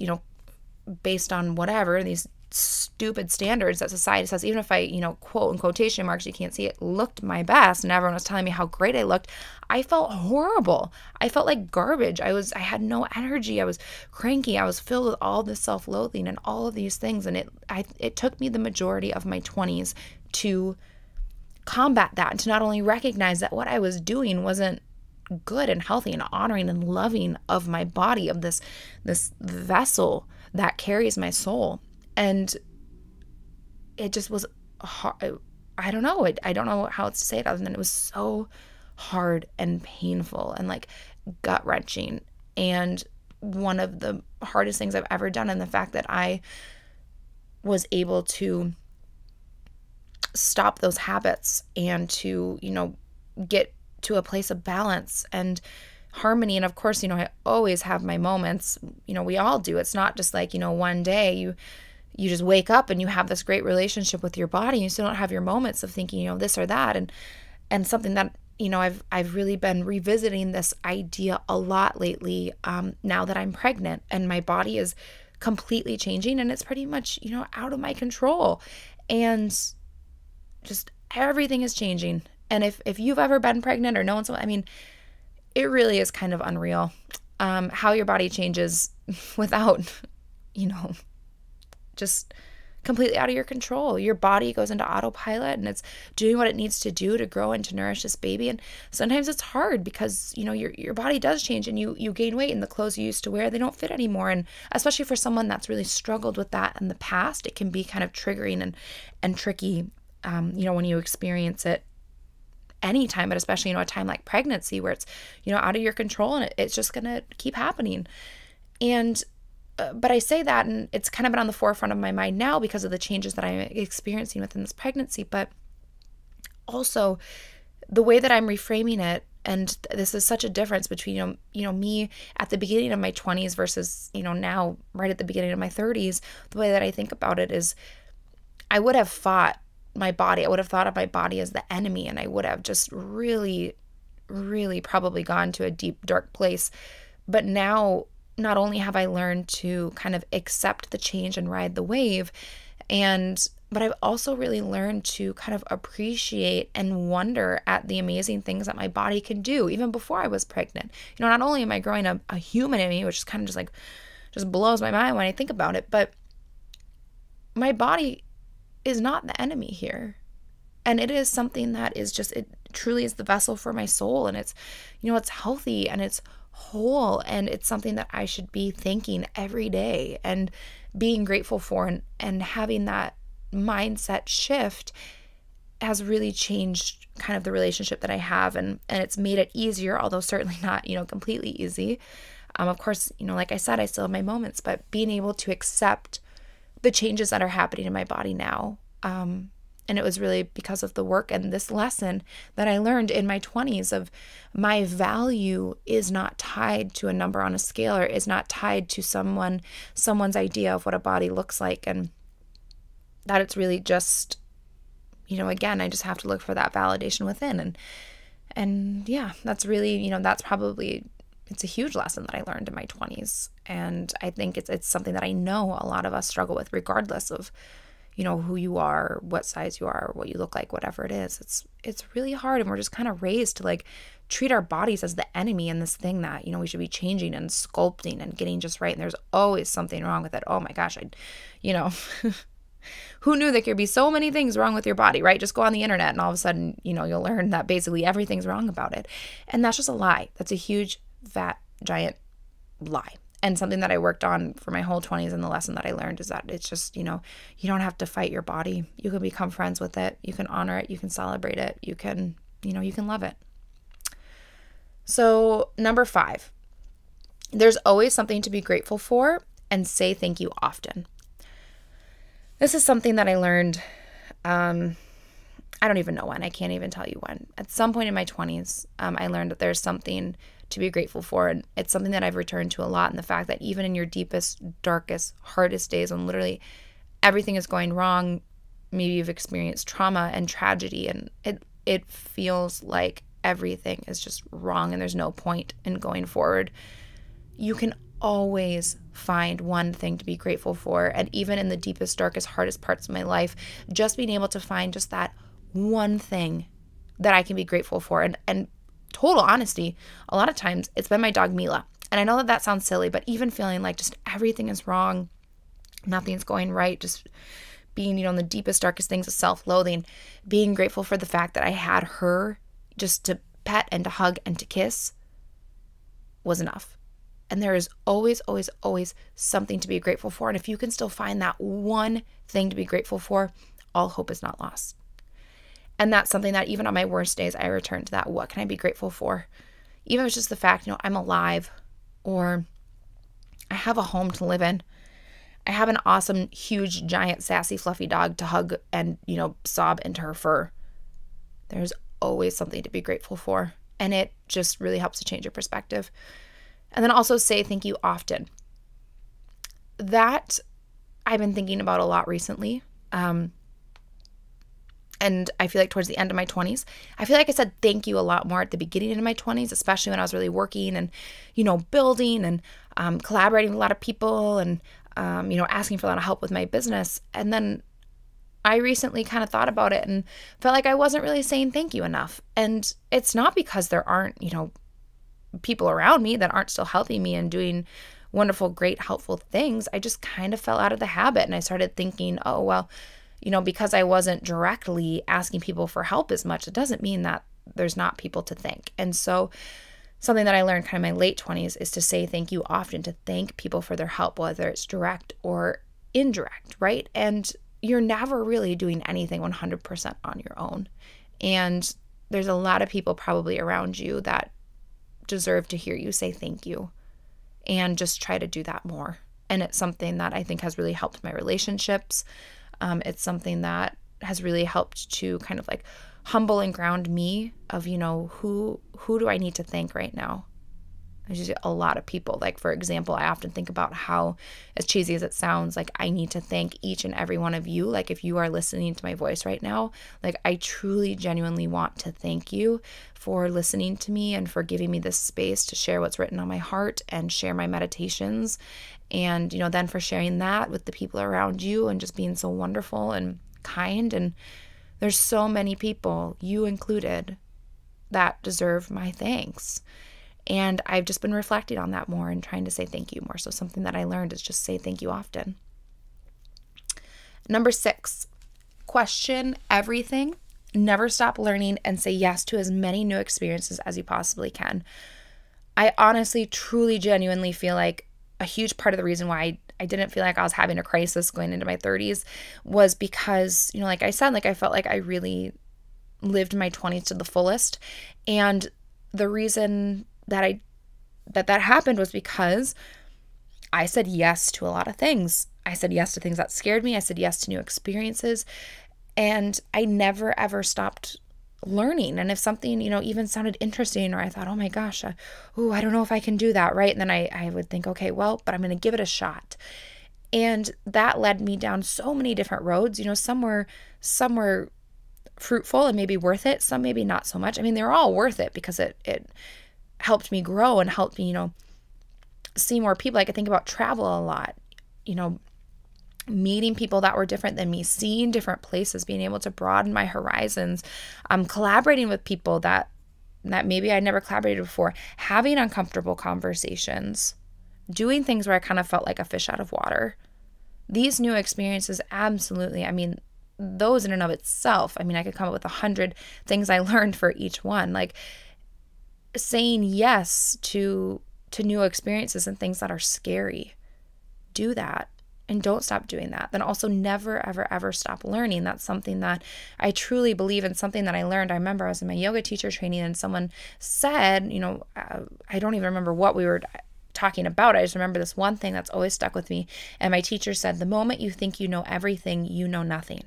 based on whatever, these stupid standards that society says, even if I, quote in quotation marks, you can't see it, looked my best and everyone was telling me how great I looked, I felt horrible. I felt like garbage. I had no energy. I was cranky. I was filled with all this self-loathing and all of these things. And it took me the majority of my 20s to combat that and to not only recognize that what I was doing wasn't good and healthy and honoring and loving of my body, of this vessel that carries my soul. And it just was hard. I don't know. I don't know how else to say it other than it was so hard and painful and like gut-wrenching. And one of the hardest things I've ever done, and the fact that I was able to stop those habits and to, get to a place of balance and harmony. And of course, I always have my moments, we all do. It's not just like, one day you just wake up and you have this great relationship with your body. You still don't have your moments of thinking, this or that. And something that, I've really been revisiting this idea a lot lately, now that I'm pregnant and my body is completely changing and it's pretty much, out of my control. And just everything is changing. And if you've ever been pregnant or known someone, it really is kind of unreal, how your body changes without, just completely out of your control. Your body goes into autopilot and it's doing what it needs to do to grow and to nourish this baby. And sometimes it's hard because, your body does change and you gain weight and the clothes you used to wear, they don't fit anymore. And especially for someone that's really struggled with that in the past, it can be kind of triggering and tricky, when you experience it anytime, but especially, a time like pregnancy where it's, out of your control and it's just going to keep happening. And but I say that, and it's kind of been on the forefront of my mind now because of the changes that I'm experiencing within this pregnancy, but also the way that I'm reframing it. And this is such a difference between, me at the beginning of my 20s versus, now right at the beginning of my 30s. The way that I think about it is I would have fought my body. I would have thought of my body as the enemy, and I would have just really, really probably gone to a deep, dark place. But now, not only have I learned to kind of accept the change and ride the wave, but I've also really learned to kind of appreciate and wonder at the amazing things that my body can do, even before I was pregnant. Not only am I growing a human in me, which is kind of just blows my mind when I think about it, but my body is not the enemy here. And it is something that is just, it truly is the vessel for my soul. And it's, it's healthy and it's whole, and it's something that I should be thanking every day and being grateful for, and having that mindset shift has really changed kind of the relationship that I have, and it's made it easier, although certainly not, completely easy, Of course, like I said, I still have my moments, but being able to accept the changes that are happening in my body now. And it was really because of the work and this lesson that I learned in my 20s of my value is not tied to a number on a scale, or is not tied to someone's idea of what a body looks like. And that it's really just, again, I just have to look for that validation within. And yeah, that's really, that's probably, it's a huge lesson that I learned in my 20s. And I think it's something that I know a lot of us struggle with, regardless of, who you are, what size you are, what you look like, whatever it is. It's really hard. And we're just kind of raised to like treat our bodies as the enemy in this thing that, we should be changing and sculpting and getting just right. And there's always something wrong with it. Oh my gosh, who knew there could be so many things wrong with your body, right? Just go on the internet and all of a sudden, you'll learn that basically everything's wrong about it. And that's just a lie. That's a huge, fat, giant lie. And something that I worked on for my whole 20s, and the lesson that I learned is that it's just, you don't have to fight your body. You can become friends with it. You can honor it. You can celebrate it. You can, you can love it. So 5, there's always something to be grateful for, and say thank you often. This is something that I learned, I don't even know when. I can't even tell you when. At some point in my 20s, I learned that there's something to be grateful for. And it's something that I've returned to a lot. And the fact that even in your deepest, darkest, hardest days, when literally everything is going wrong, maybe you've experienced trauma and tragedy, and it feels like everything is just wrong and there's no point in going forward, you can always find one thing to be grateful for. And even in the deepest, darkest, hardest parts of my life, just being able to find just that one thing that I can be grateful for. And total honesty, a lot of times it's been my dog Mila. And I know that sounds silly, but even feeling like just everything is wrong, nothing's going right, just being, in the deepest, darkest things of self-loathing, being grateful for the fact that I had her just to pet and to hug and to kiss was enough. And there is always, always, always something to be grateful for. And if you can still find that one thing to be grateful for, all hope is not lost. And that's something that even on my worst days, I return to that. What can I be grateful for? Even if it's just the fact, I'm alive, or I have a home to live in. I have an awesome, huge, giant, sassy, fluffy dog to hug and, sob into her fur. There's always something to be grateful for. And it just really helps to change your perspective. And then also say thank you often. That I've been thinking about a lot recently. And I feel like towards the end of my 20s, I feel like I said thank you a lot more at the beginning of my 20s, especially when I was really working and, building and collaborating with a lot of people and, asking for a lot of help with my business. And then I recently kind of thought about it and felt like I wasn't really saying thank you enough. And it's not because there aren't, people around me that aren't still helping me and doing wonderful, great, helpful things. I just kind of fell out of the habit, and I started thinking, oh, well, because I wasn't directly asking people for help as much, it doesn't mean that there's not people to thank. And so something that I learned kind of in my late 20s is to say thank you often, to thank people for their help, whether it's direct or indirect, right? And you're never really doing anything 100% on your own. And there's a lot of people probably around you that deserve to hear you say thank you, and just try to do that more. And it's something that I think has really helped my relationships. It's something that has really helped to kind of like humble and ground me of, who do I need to thank right now? There's just a lot of people. Like, for example, I often think about how, as cheesy as it sounds, like I need to thank each and every one of you. Like, if you are listening to my voice right now, like I truly, genuinely want to thank you for listening to me and for giving me this space to share what's written on my heart and share my meditations. And, then for sharing that with the people around you and just being so wonderful and kind. And there's so many people, you included, that deserve my thanks. And I've just been reflecting on that more and trying to say thank you more. So something that I learned is just say thank you often. 6, question everything. Never stop learning, and say yes to as many new experiences as you possibly can. I honestly, truly, genuinely feel like a huge part of the reason why I didn't feel like I was having a crisis going into my 30s was because, like I said, like I felt like I really lived my 20s to the fullest. And the reason that I that happened was because I said yes to a lot of things. I said yes to things that scared me. I said yes to new experiences. And I never, ever stopped learning. And if something, even sounded interesting, or I thought, oh my gosh, I don't know if I can do that, right? And then I would think, okay, well, but I'm going to give it a shot. And that led me down so many different roads. Some were fruitful and maybe worth it. Some maybe not so much. I mean, they're all worth it because it helped me grow and helped me, see more people. I could think about travel a lot, meeting people that were different than me, seeing different places, being able to broaden my horizons, collaborating with people that maybe I'd never collaborated before, having uncomfortable conversations, doing things where I kind of felt like a fish out of water. These new experiences, absolutely. I mean, those in and of itself, I could come up with 100 things I learned for each one. Like saying yes to new experiences and things that are scary. Do that. And don't stop doing that. Then also never, ever, ever stop learning. That's something that I truly believe in, something that I learned. I remember I was in my yoga teacher training and someone said, I don't even remember what we were talking about. I just remember this one thing that's always stuck with me. And my teacher said, the moment you think you know everything, you know nothing.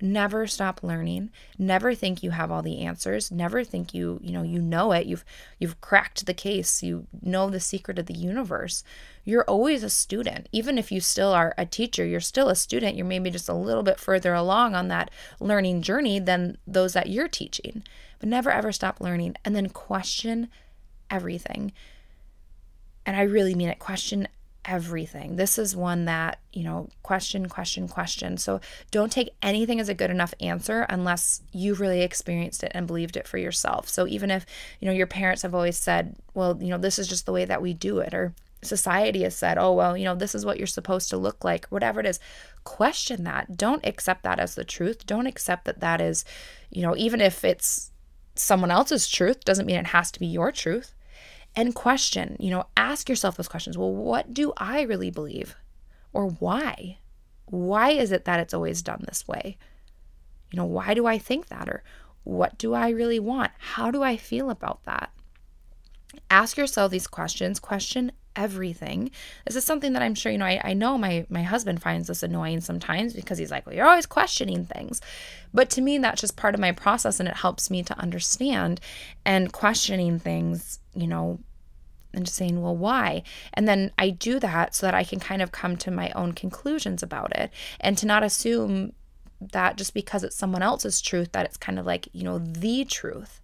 Never stop learning. Never think you have all the answers. Never think you know it. You've cracked the case. You know the secret of the universe. You're always a student. Even if you still are a teacher, you're still a student. You're maybe just a little bit further along on that learning journey than those that you're teaching. But never ever stop learning. And then question everything. And I really mean it. Question everything. This is one that, question. So don't take anything as a good enough answer unless you've really experienced it and believed it for yourself. So even if, your parents have always said, well, this is just the way that we do it, or society has said, oh, well, this is what you're supposed to look like, whatever it is, question that. Don't accept that as the truth. Don't accept that is, even if it's someone else's truth, doesn't mean it has to be your truth. And question, ask yourself those questions. Well, what do I really believe? Or why? Why is it that it's always done this way? Why do I think that? Or what do I really want? How do I feel about that? Ask yourself these questions. Question everything. This is something that I'm sure, I know my husband finds this annoying sometimes because he's like, well, you're always questioning things. But to me, that's just part of my process, and it helps me to understand. And questioning things, and just saying, well, why? And then I do that so that I can kind of come to my own conclusions about it, and to not assume that just because it's someone else's truth, that it's kind of like, the truth.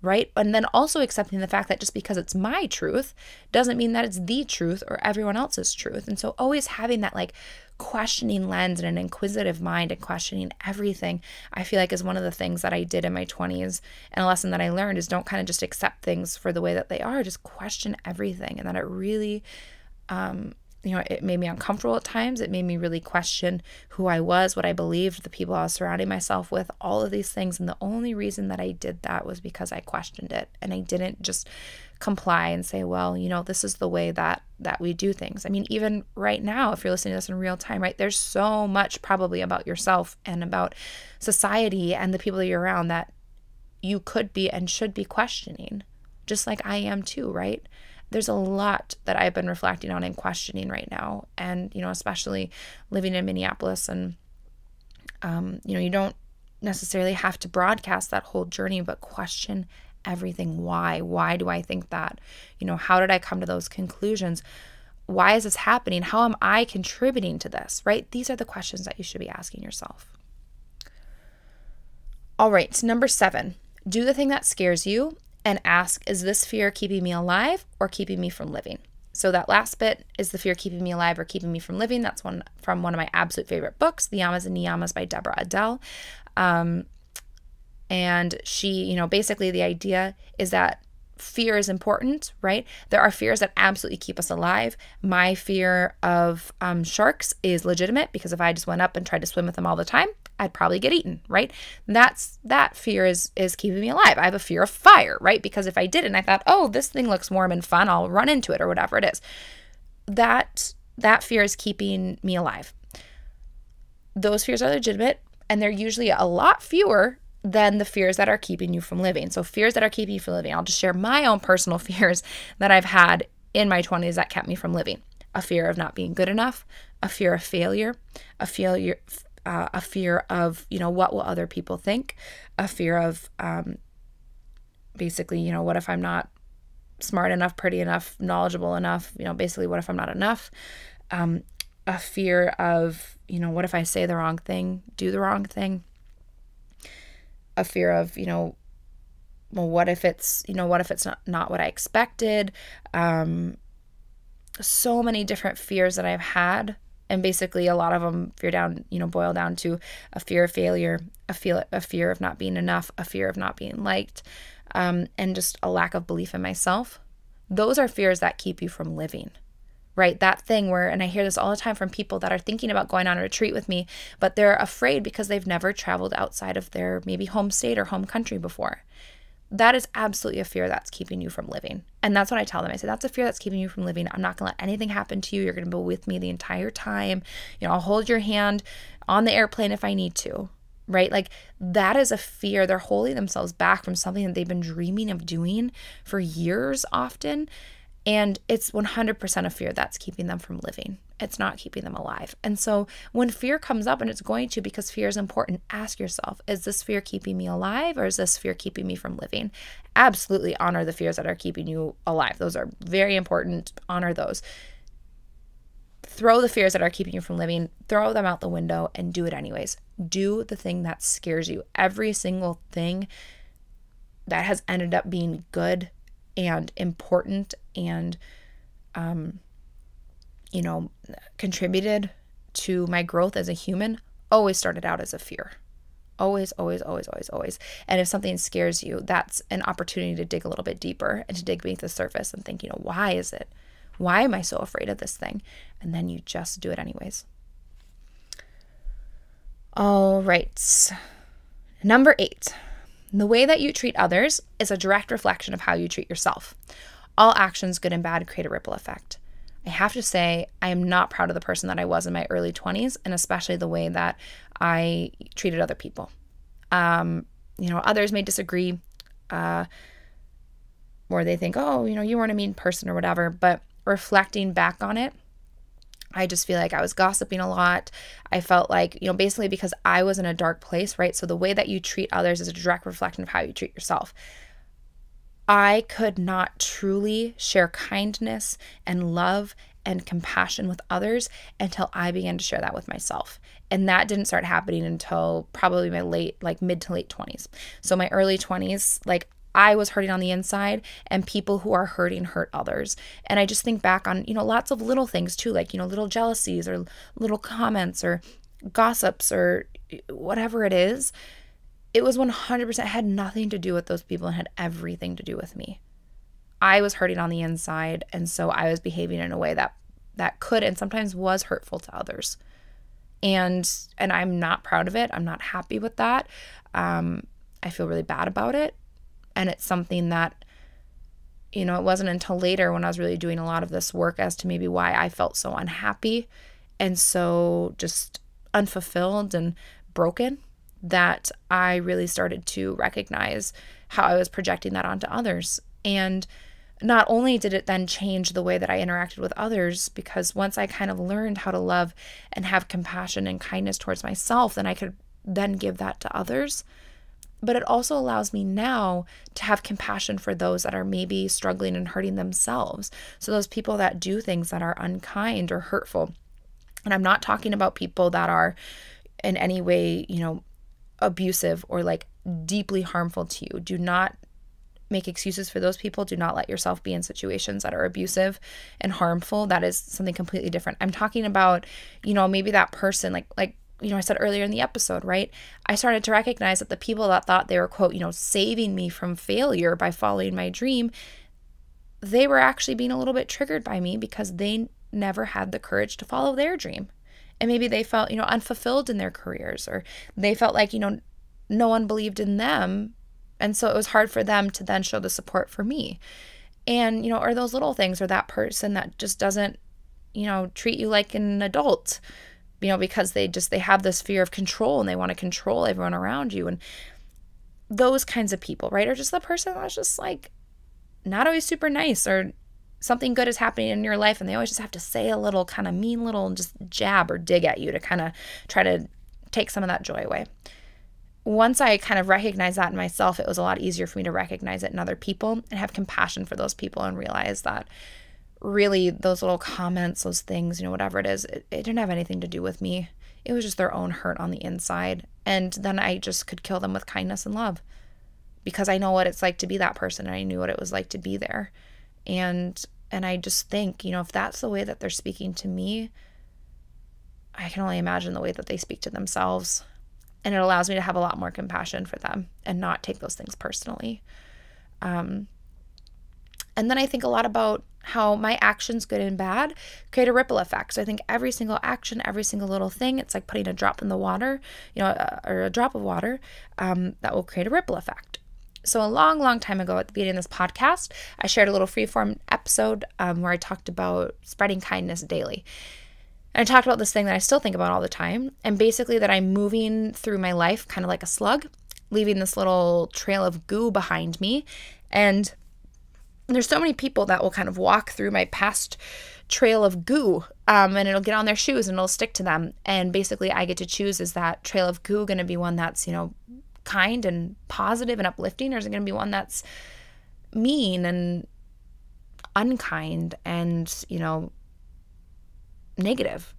Right? And then also accepting the fact that just because it's my truth doesn't mean that it's the truth or everyone else's truth. And so always having that like questioning lens and an inquisitive mind and questioning everything, I feel like is one of the things that I did in my 20s. And a lesson that I learned is don't kind of just accept things for the way that they are, just question everything. And that it really, it made me uncomfortable at times. It made me really question who I was, what I believed, the people I was surrounding myself with, all of these things. And the only reason that I did that was because I questioned it. And I didn't just comply and say, well, this is the way that we do things. I mean, even right now, if you're listening to this in real time, right, there's so much probably about yourself and about society and the people that you're around that you could be and should be questioning, just like I am too, right? There's a lot that I've been reflecting on and questioning right now. And, especially living in Minneapolis, and, you don't necessarily have to broadcast that whole journey, but question everything. Why do I think that? How did I come to those conclusions? Why is this happening? How am I contributing to this, right? These are the questions that you should be asking yourself. All right, number 7, do the thing that scares you and ask, is this fear keeping me alive or keeping me from living? So that last bit, is the fear keeping me alive or keeping me from living? That's one from one of my absolute favorite books, The Yamas and Niyamas by Deborah Adele. And she, basically the idea is that fear is important, right? There are fears that absolutely keep us alive. My fear of sharks is legitimate, because if I just went up and tried to swim with them all the time, I'd probably get eaten, right? That fear is keeping me alive. I have a fear of fire, right? Because if I didn't, I thought, oh, this thing looks warm and fun, I'll run into it or whatever it is. That fear is keeping me alive. Those fears are legitimate, and they're usually a lot fewer than the fears that are keeping you from living. So fears that are keeping you from living. I'll just share my own personal fears that I've had in my 20s that kept me from living. A fear of not being good enough, a fear of failure, a fear of, what will other people think, a fear of basically, what if I'm not smart enough, pretty enough, knowledgeable enough, basically what if I'm not enough, a fear of, what if I say the wrong thing, do the wrong thing, a fear of, well, what if it's not what I expected, so many different fears that I've had. And basically a lot of them boil down to a fear of failure, a fear of not being enough, a fear of not being liked, and just a lack of belief in myself. Those are fears that keep you from living, right? That thing where, and I hear this all the time from people that are thinking about going on a retreat with me, but they're afraid because they've never traveled outside of their maybe home state or home country before. That is absolutely a fear that's keeping you from living. And that's what I tell them. I say, that's a fear that's keeping you from living. I'm not going to let anything happen to you. You're going to be with me the entire time. I'll hold your hand on the airplane if I need to, right? Like that is a fear. They're holding themselves back from something that they've been dreaming of doing for years often. And it's 100% a fear that's keeping them from living. It's not keeping them alive. And so when fear comes up, and it's going to, because fear is important, ask yourself, is this fear keeping me alive, or is this fear keeping me from living? Absolutely honor the fears that are keeping you alive. Those are very important. Honor those. Throw the fears that are keeping you from living, throw them out the window, and do it anyways. Do the thing that scares you. Every single thing that has ended up being good and important and, contributed to my growth as a human always started out as a fear. Always, always, always, always, always. And if something scares you, that's an opportunity to dig a little bit deeper and to dig beneath the surface and think, why is it? Why am I so afraid of this thing? And then you just do it anyways. All right. Number 8. The way that you treat others is a direct reflection of how you treat yourself. All actions, good and bad, create a ripple effect. I have to say, I am not proud of the person that I was in my early 20s, and especially the way that I treated other people. Others may disagree, or they think, you weren't a mean person or whatever, but reflecting back on it, I just feel like I was gossiping a lot. I felt like, basically because I was in a dark place, right? So the way that you treat others is a direct reflection of how you treat yourself. I could not truly share kindness and love and compassion with others until I began to share that with myself. And that didn't start happening until probably my mid to late 20s. So my early 20s, I was hurting on the inside, and people who are hurting hurt others. And I just think back on, lots of little things too, little jealousies or little comments or gossips or whatever it is. It was 100% had nothing to do with those people and had everything to do with me. I was hurting on the inside, and so I was behaving in a way that could and sometimes was hurtful to others. And I'm not proud of it. I'm not happy with that. I feel really bad about it. And it's something that, it wasn't until later when I was really doing a lot of this work as to maybe why I felt so unhappy and so just unfulfilled and broken that I really started to recognize how I was projecting that onto others. And not only did it then change the way that I interacted with others, because once I kind of learned how to love and have compassion and kindness towards myself, then I could then give that to others. But it also allows me now to have compassion for those that are maybe struggling and hurting themselves. So those people that do things that are unkind or hurtful. And I'm not talking about people that are in any way, abusive or deeply harmful to you. Do not make excuses for those people. Do not let yourself be in situations that are abusive and harmful. That is something completely different. I'm talking about, maybe that person, I said earlier in the episode, right? I started to recognize that the people that thought they were, quote, saving me from failure by following my dream, they were actually being a little bit triggered by me because they never had the courage to follow their dream. And maybe they felt, unfulfilled in their careers, or they felt like, no one believed in them. And so it was hard for them to then show the support for me. And, or those little things, or that person that just doesn't, treat you like an adult, because they have this fear of control and they want to control everyone around you. And those kinds of people, right? Or just the person that's just like not always super nice, or something good is happening in your life and they always just have to say a little kind of mean little just jab or dig at you to kind of try to take some of that joy away. Once I kind of recognized that in myself, it was a lot easier for me to recognize it in other people and have compassion for those people and realize that really those little comments, those things, whatever it is, it didn't have anything to do with me. It was just their own hurt on the inside. And then I just could kill them with kindness and love because I know what it's like to be that person, and I knew what it was like to be there. And I just think, if that's the way that they're speaking to me, I can only imagine the way that they speak to themselves. And it allows me to have a lot more compassion for them and not take those things personally. And then I think a lot about how my actions, good and bad, create a ripple effect. So I think every single action, every single little thing, it's like putting a drop in the water, or a drop of water, that will create a ripple effect. So a long, long time ago at the beginning of this podcast, I shared a little freeform episode where I talked about spreading kindness daily. And I talked about this thing that I still think about all the time, and basically that I'm moving through my life kind of like a slug, leaving this little trail of goo behind me. And there's so many people that will kind of walk through my past trail of goo, and it'll get on their shoes and it'll stick to them. And basically I get to choose, is that trail of goo going to be one that's, kind and positive and uplifting, or is it going to be one that's mean and unkind and, negative?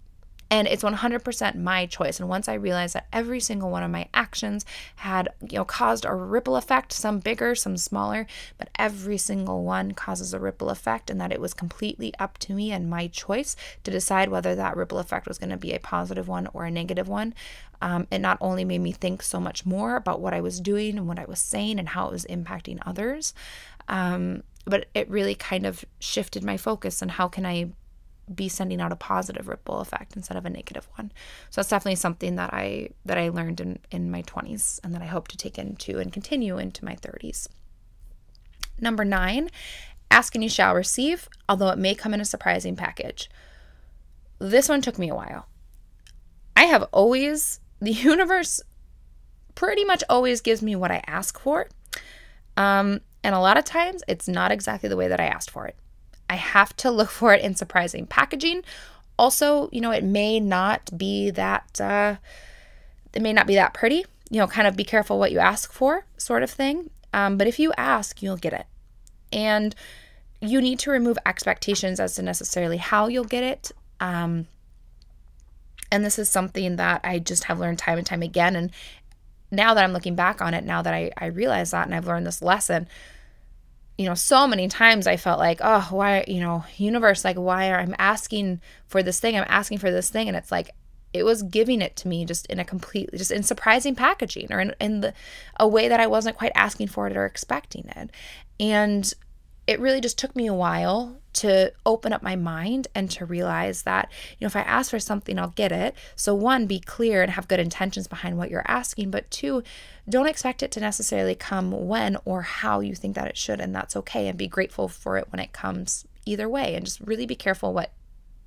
And it's 100% my choice. And once I realized that every single one of my actions had, caused a ripple effect, some bigger, some smaller, but every single one causes a ripple effect, and that it was completely up to me and my choice to decide whether that ripple effect was going to be a positive one or a negative one. It not only made me think so much more about what I was doing and what I was saying and how it was impacting others, but it really kind of shifted my focus on how can I be sending out a positive ripple effect instead of a negative one. So that's definitely something that I learned in my 20s, and that I hope to take into and continue into my 30s. Number 9, ask and you shall receive, although it may come in a surprising package. This one took me a while. The universe pretty much always gives me what I ask for. And a lot of times it's not exactly the way that I asked for it. I have to look for it in surprising packaging. Also, it may not be that pretty, kind of be careful what you ask for sort of thing. But if you ask, you'll get it. And you need to remove expectations as to necessarily how you'll get it. And this is something that I just have learned time and time again. And now that I'm looking back on it, now that I realize that and I've learned this lesson, so many times I felt like, oh, why, universe, like, why are I'm asking for this thing? I'm asking for this thing. And it's like, it was giving it to me just in surprising packaging, or in a way that I wasn't quite asking for it or expecting it. And it really just took me a while to open up my mind and to realize that, if I ask for something, I'll get it. So 1, be clear and have good intentions behind what you're asking. But 2, don't expect it to necessarily come when or how you think that it should. And that's okay. And be grateful for it when it comes either way. And just really be careful what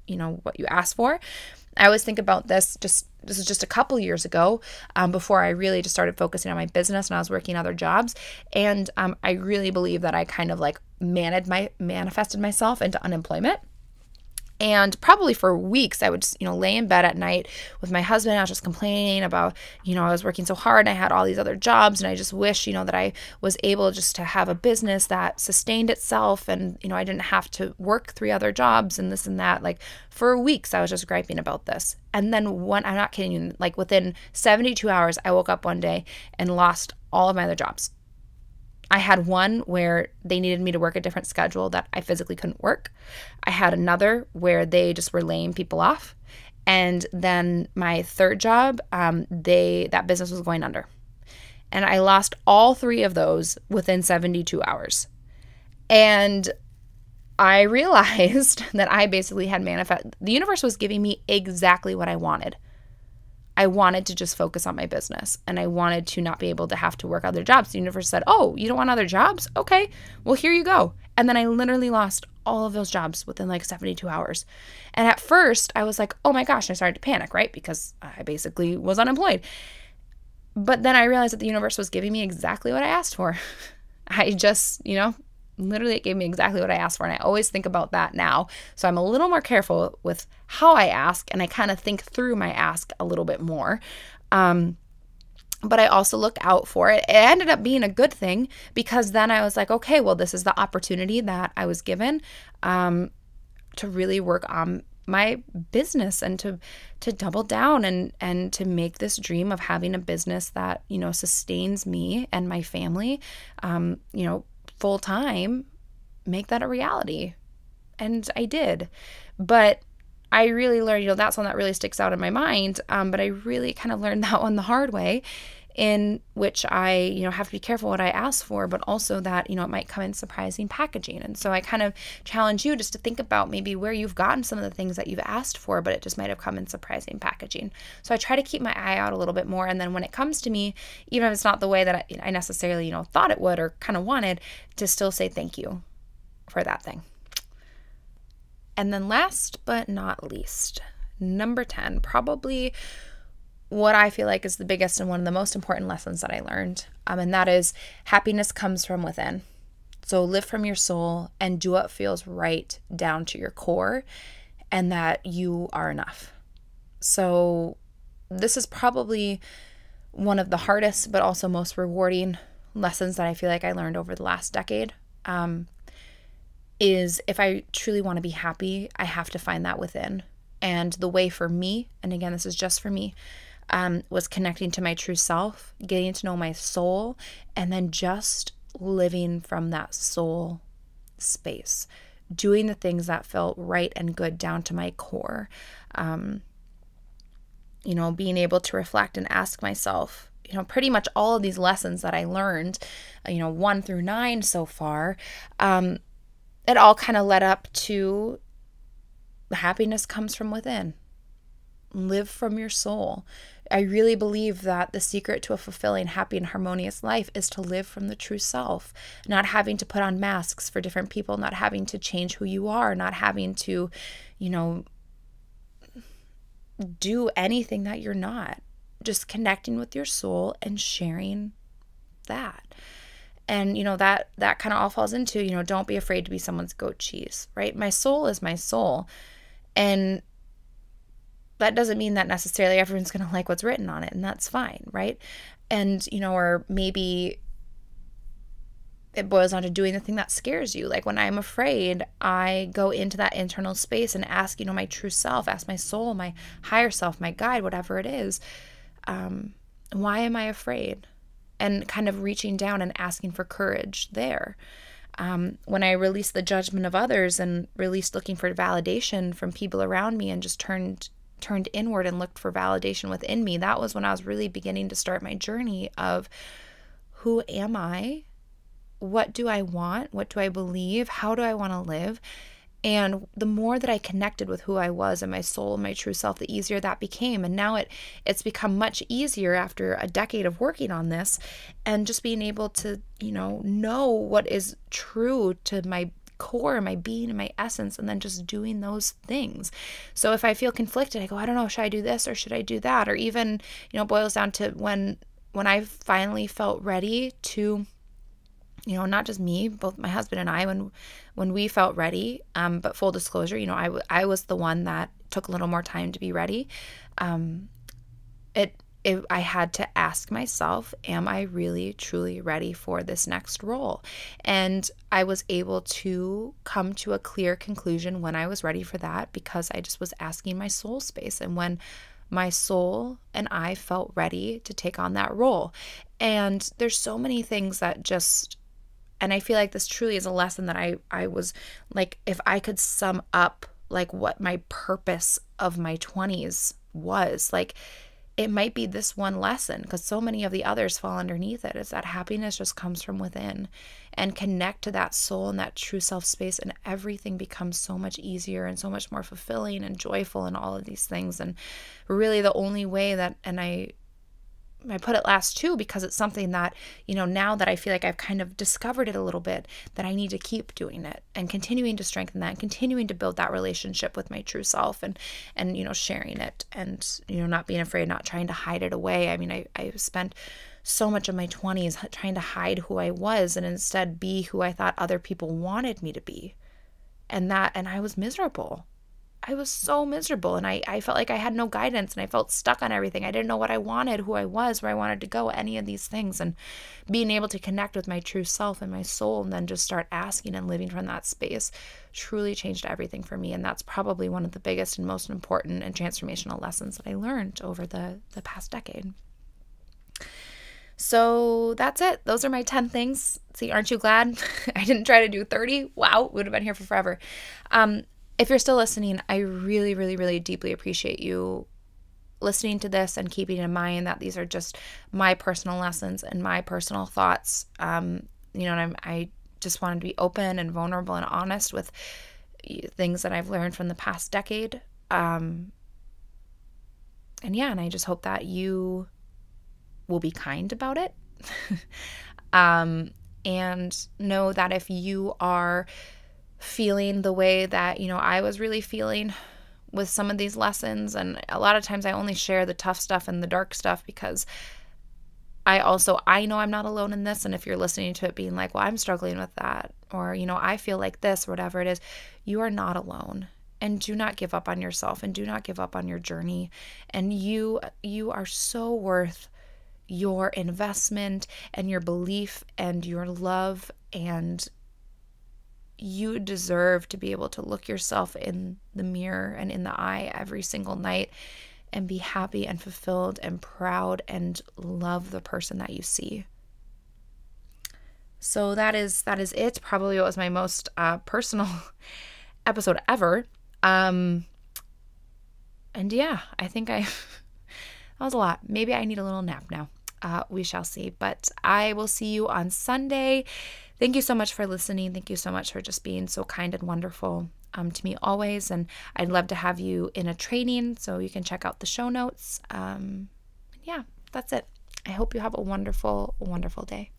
you ask for. I always think about this is just a couple years ago, before I really just started focusing on my business and I was working other jobs. And I really believe that I kind of like manifested myself into unemployment. And probably for weeks, I would just, lay in bed at night with my husband. I was just complaining about, I was working so hard and I had all these other jobs, and I just wish, that I was able just to have a business that sustained itself, and, I didn't have to work 3 other jobs and this and that. Like, for weeks, I was just griping about this. And then I'm not kidding you, like within 72 hours, I woke up one day and lost all of my other jobs. I had one where they needed me to work a different schedule that I physically couldn't work. I had another where they just were laying people off. And then my third job, that business was going under. And I lost all 3 of those within 72 hours. And I realized that I basically had the universe was giving me exactly what I wanted. I wanted to just focus on my business, and I wanted to not be able to have to work other jobs. The universe said, oh, you don't want other jobs? Okay, well, here you go. And then I literally lost all of those jobs within like 72 hours. And at first I was like, oh my gosh, I started to panic, right? Because I basically was unemployed. But then I realized that the universe was giving me exactly what I asked for. I just, literally it gave me exactly what I asked for. And I always think about that now. So I'm a little more careful with how I ask, and I kind of think through my ask a little bit more. But I also look out for it. It ended up being a good thing, because then I was like, okay, well, this is the opportunity that I was given to really work on my business and to double down and to make this dream of having a business that, sustains me and my family, full time, make that a reality. And I did. But I really learned, that's one that really sticks out in my mind. But I really kind of learned that one the hard way, in which I, have to be careful what I ask for, but also that, it might come in surprising packaging. And so I kind of challenge you just to think about maybe where you've gotten some of the things that you've asked for, but it just might have come in surprising packaging. So I try to keep my eye out a little bit more. And then when it comes to me, even if it's not the way that I necessarily, thought it would or kind of wanted, to still say thank you for that thing. And then last but not least, number 10, probably what I feel like is the biggest and one of the most important lessons that I learned. And that is, happiness comes from within. So live from your soul and do what feels right down to your core, and that you are enough. So this is probably one of the hardest, but also most rewarding lessons that I feel like I learned over the last decade. Is if I truly want to be happy, I have to find that within. And the way for me, and again, this is just for me, was connecting to my true self, getting to know my soul, and then just living from that soul space, doing the things that felt right and good down to my core. Being able to reflect and ask myself, pretty much all of these lessons that I learned, 1 through 9 so far, it all kind of led up to the happiness comes from within. Live from your soul. I really believe that the secret to a fulfilling, happy, and harmonious life is to live from the true self, not having to put on masks for different people, not having to change who you are, not having to, do anything that you're not. Just connecting with your soul and sharing that. And, that kind of all falls into, don't be afraid to be someone's goat cheese, right? My soul is my soul. And that doesn't mean that necessarily everyone's going to like what's written on it, and that's fine, right? And, or maybe it boils down to doing the thing that scares you. Like when I'm afraid, I go into that internal space and ask, my true self, ask my soul, my higher self, my guide, whatever it is, why am I afraid? And kind of reaching down and asking for courage there. When I released the judgment of others and released looking for validation from people around me and just turned inward and looked for validation within me, that was when I was really beginning to start my journey of who am I? What do I want? What do I believe? How do I want to live? And the more that I connected with who I was and my soul and my true self, the easier that became. And now it's become much easier after a decade of working on this, and just being able to, know what is true to my core, my being, and my essence, and then just doing those things. So if I feel conflicted, I go, I don't know, should I do this or should I do that? Or even, it boils down to when I finally felt ready to, not just me, both my husband and I, when we felt ready, but full disclosure, I was the one that took a little more time to be ready. I had to ask myself, am I really truly ready for this next role? And I was able to come to a clear conclusion when I was ready for that, because I just was asking my soul space, and when my soul and I felt ready to take on that role. And there's so many things that just, and I feel like this truly is a lesson that I was like, if I could sum up like what my purpose of my 20s was, like it might be this one lesson, because so many of the others fall underneath it, is that happiness just comes from within, and connect to that soul and that true self space, and everything becomes so much easier and so much more fulfilling and joyful and all of these things. And really the only way that, and I I put it last too because it's something that, now that I feel like I've kind of discovered it a little bit, that I need to keep doing it and continuing to strengthen that and continuing to build that relationship with my true self and sharing it and, not being afraid, not trying to hide it away. I mean, I spent so much of my 20s trying to hide who I was and instead be who I thought other people wanted me to be. And I was miserable. I was so miserable, and I felt like I had no guidance, and I felt stuck on everything. I didn't know what I wanted, who I was, where I wanted to go, any of these things. And being able to connect with my true self and my soul and then just start asking and living from that space truly changed everything for me. And that's probably one of the biggest and most important and transformational lessons that I learned over the past decade. So that's it. Those are my 10 things. See, aren't you glad? I didn't try to do 30. Wow, would have been here for forever. If you're still listening, I really, really, really deeply appreciate you listening to this and keeping in mind that these are just my personal lessons and my personal thoughts. And I just wanted to be open and vulnerable and honest with things that I've learned from the past decade. And I just hope that you will be kind about it. And know that if you are feeling the way that, I was really feeling with some of these lessons, and a lot of times I only share the tough stuff and the dark stuff because I know I'm not alone in this. And if you're listening to it being like, well, I'm struggling with that, or, I feel like this, or whatever it is, you are not alone. And do not give up on yourself, and do not give up on your journey. And you are so worth your investment and your belief and your love, and you deserve to be able to look yourself in the mirror and in the eye every single night and be happy and fulfilled and proud and love the person that you see. So that is it. Probably it was my most personal episode ever. I think that was a lot. Maybe I need a little nap now. We shall see. But I will see you on Sunday. Thank you so much for listening. Thank you so much for just being so kind and wonderful to me always. And I'd love to have you in a training, so you can check out the show notes. That's it. I hope you have a wonderful, wonderful day.